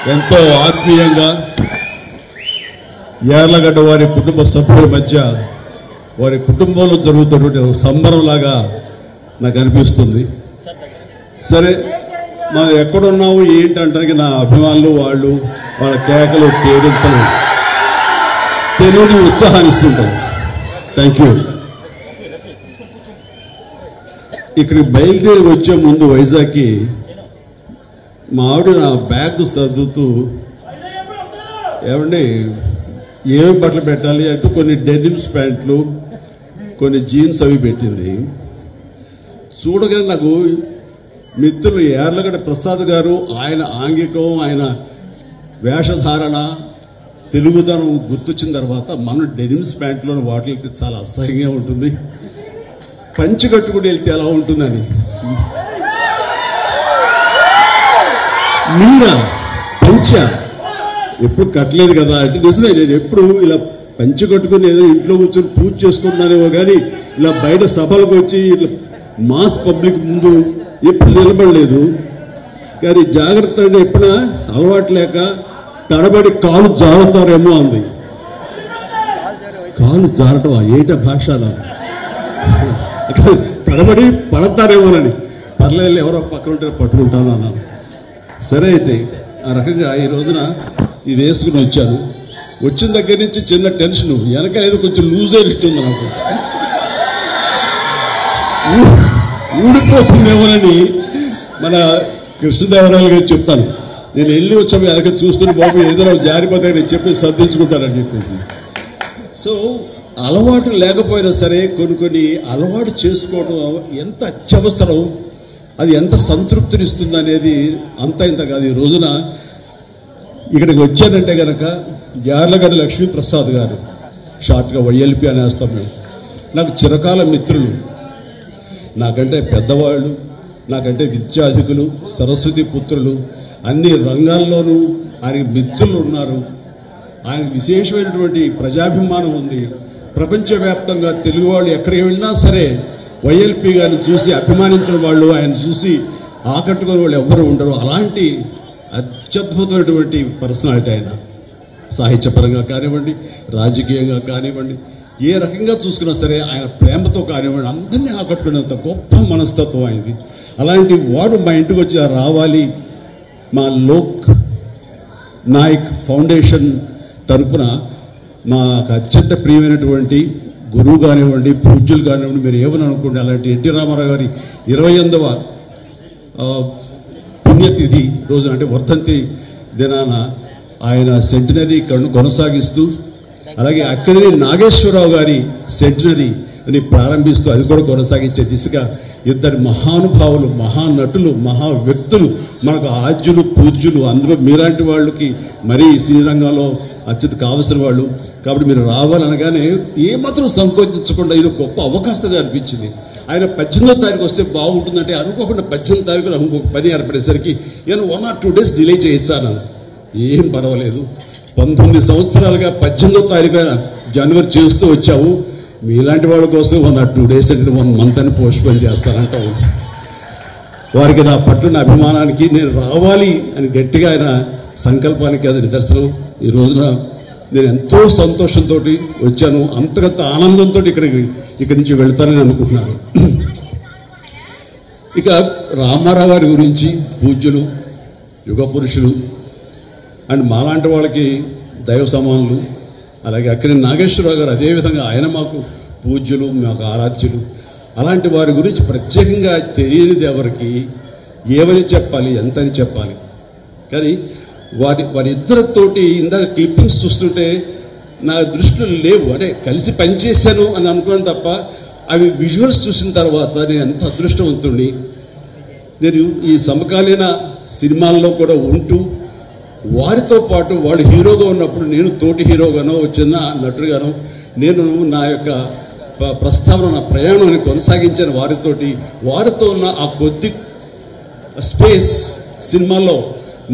ఎంతో ఆత్మీయంగా యార్లగడ్డ వారి కుటుంబ సభ్యుల మధ్య వారి కుటుంబంలో జరుగుతున్నటువంటి ఒక సంబరంలాగా నాకు అనిపిస్తుంది. సరే, మనం ఎక్కడున్నాము ఏంటంటే నా అభిమానులు వాళ్ళ కేకలు కేరింతలు తెలియని ఉత్సాహాన్నిస్తుంటారు. Thank you. ఇక్కడికి బయలుదేరి వచ్చే ముందు వైజాగ్కి మా ఆవిడ నా బ్యాగ్ సర్దుతూ ఏమండి ఏమేమి బట్టలు పెట్టాలి అంటూ కొన్ని డెనిమ్స్ ప్యాంట్లు కొన్ని జీన్స్ అవి పెట్టింది. చూడగానే నాకు మిత్రులు యార్లగడ్డ ప్రసాద్ గారు ఆయన ఆంగికం ఆయన వేషధారణ తెలుగుదనం గుర్తొచ్చిన తర్వాత మనం డెనిమ్స్ ప్యాంట్లోని వాటికి వెళ్తే చాలా అసహ్యంగా ఉంటుంది, పంచి కట్టుకుని వెళ్తే ఎలా ఉంటుందని. మీరా పంచా ఎప్పుడు కట్టలేదు కదా అంటే నిజమే. నేను ఎప్పుడు ఇలా పంచి కట్టుకుని ఏదో ఇంట్లో కూర్చొని పూజ చేసుకున్నానేమో కానీ ఇలా బయట సభలకు వచ్చి ఇట్లా మాస్ పబ్లిక్ ముందు ఎప్పుడు నిలబడలేదు. కానీ జాగ్రత్త అంటే ఎప్పుడైనా అలవాటు లేక తడబడి కాలు జారుతారేమో అంది. కాలు జారటం ఏట భాష తడబడి పడతారేమోనని పర్లేదు ఎవరో పక్కన ఉంటే పట్టుకుంటాను అన్నాను. సరే అయితే ఆ రకంగా ఈ రోజున ఇది వేసుకుని వచ్చాను. వచ్చిన దగ్గర నుంచి చిన్న టెన్షన్, వెనక ఏదో కొంచెం లూజ్ అయినట్టుంది నాకు, ఊడిపోతుందేమోనని మన కృష్ణదేవరాయలు గారు చెప్తాను. నేను వెళ్ళి వచ్చాము వెనక చూస్తున్న బాబు ఏదైనా జారిపోతే నేను చెప్పి సర్దించుకుంటానని చెప్పేసి. సో అలవాటు లేకపోయినా సరే కొన్ని అలవాటు చేసుకోవడం ఎంత అత్యవసరం, అది ఎంత సంతృప్తినిస్తుంది అనేది అంత ఇంత కాదు. ఈ రోజున ఇక్కడికి వచ్చానంటే కనుక యార్లగడ్డ లక్ష్మీప్రసాద్ గారు, షార్ట్గా వైఎల్పి అనేస్తాం మేము, నాకు చిరకాల మిత్రులు, నాకంటే పెద్దవాళ్ళు, నాకంటే విద్యాధికులు, సరస్వతి పుత్రులు, అన్ని రంగాల్లోనూ ఆయనకి మిత్రులు ఉన్నారు. ఆయనకు విశేషమైనటువంటి ప్రజాభిమానం ఉంది. ప్రపంచవ్యాప్తంగా తెలుగు వాళ్ళు ఎక్కడికి వెళ్ళినా సరే వైఎల్పి గారిని చూసి అభిమానించిన వాళ్ళు, ఆయన చూసి ఆకట్టుకునే వాళ్ళు ఎవరు ఉండరు. అలాంటి అత్యద్భుతమైనటువంటి పర్సనాలిటీ ఆయన. సాహిత్యపరంగా కానివ్వండి, రాజకీయంగా కానివ్వండి, ఏ రకంగా చూసుకున్నా సరే ఆయన ప్రేమతో కానివ్వండి అందరినీ ఆకట్టుకునేంత గొప్ప మనస్తత్వం అయింది. అలాంటి వాడు మా ఇంటికి వచ్చి రావాలి, మా లోక్ నాయక్ ఫౌండేషన్ తరఫున మాకు అత్యంత ప్రియమైనటువంటి గురువు కానివ్వండి, పూజ్యులు కానివ్వండి, మీరు ఏమని అనుకోండి, అలాంటి ఎన్టీ రామారావు గారి 28వ పుణ్యతిథి రోజున అంటే వర్ధంతి దినాన ఆయన సెంటినరీ కొనసాగిస్తూ, అలాగే అక్కడి నాగేశ్వరరావు గారి సెంటినరీ అని ప్రారంభిస్తూ అది కూడా కొనసాగించే దిశగా ఇద్దరు మహానుభావులు, మహానటులు, మహా వ్యక్తులు, మనకు ఆద్యులు పూజ్యులు, అందులో మీలాంటి వాళ్ళకి మరీ శ్రీరంగంలో అత్యంత కావలసిన వాళ్ళు. కాబట్టి మీరు రావాలనగానే ఏమాత్రం సంకోచించకుండా ఇది గొప్ప అవకాశంగా అనిపించింది. ఆయన 18వ తారీఖు వస్తే బాగుంటుందంటే అనుకోకుండా 18వ తారీఖున ఇంకొక పని ఏర్పడేసరికి నేను 1 or 2 days డిలే చేయించాను. ఏం పర్వాలేదు, 19 సంవత్సరాలుగా 18వ తారీఖున జనవరి చేస్తూ వచ్చావు, మీలాంటి వాళ్ళ కోసం 1 or 2 days అంటే 1 month అని పోస్ట్పోన్ చేస్తానంటావు. వారికి నా పట్ల అభిమానానికి నేను రావాలి అని గట్టిగా ఆయన సంకల్పానికి అది నిదర్శనం. ఈ రోజున నేను ఎంతో సంతోషంతో వచ్చాను, అంతగంత ఆనందంతో ఇక్కడి నుంచి వెళ్తానని అనుకుంటున్నాను. ఇక రామారావు గారి గురించి పూజ్యులు, యుగ పురుషులు అండ్ మాలాంటి వాళ్ళకి దైవ సమానులు, అలాగే అక్కడి నాగేశ్వరరావు గారు అదేవిధంగా ఆయన మాకు పూజ్యులు, మాకు ఆరాధ్యులు. అలాంటి వారి గురించి ప్రత్యేకంగా తెలియనిది ఎవరికి ఏమని చెప్పాలి, ఎంతని చెప్పాలి. కానీ వారిద్దరితోటి ఇందాక క్లిప్పింగ్స్ చూస్తుంటే నా దృష్టిలో లేవు, అంటే కలిసి పనిచేశాను అని అనుకున్నాను తప్ప అవి విజువల్స్ చూసిన తర్వాత నేను ఎంత అదృష్టవంతుడిని. నేను ఈ సమకాలీన సినిమాల్లో కూడా ఉంటూ వారితో పాటు వాడు హీరోగా ఉన్నప్పుడు నేను తోటి హీరోగానో చిన్న నటుడుగానో నేను నా యొక్క ప్రస్తావన, నా ప్రయాణాన్ని కొనసాగించాను వారితో ఉన్న ఆ కొద్ది స్పేస్ సినిమాలో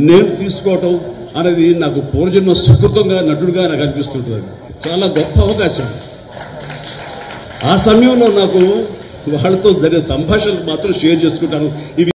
నేను తీసుకోవటం అనేది నాకు పూర్వజన్మ సుకృతంగా నటుడుగా నాకు అనిపిస్తుంటుంది. చాలా గొప్ప అవకాశం. ఆ సమయంలో నాకు వాళ్ళతో జరిగే సంభాషణలు మాత్రం షేర్ చేసుకుంటాను. ఇవి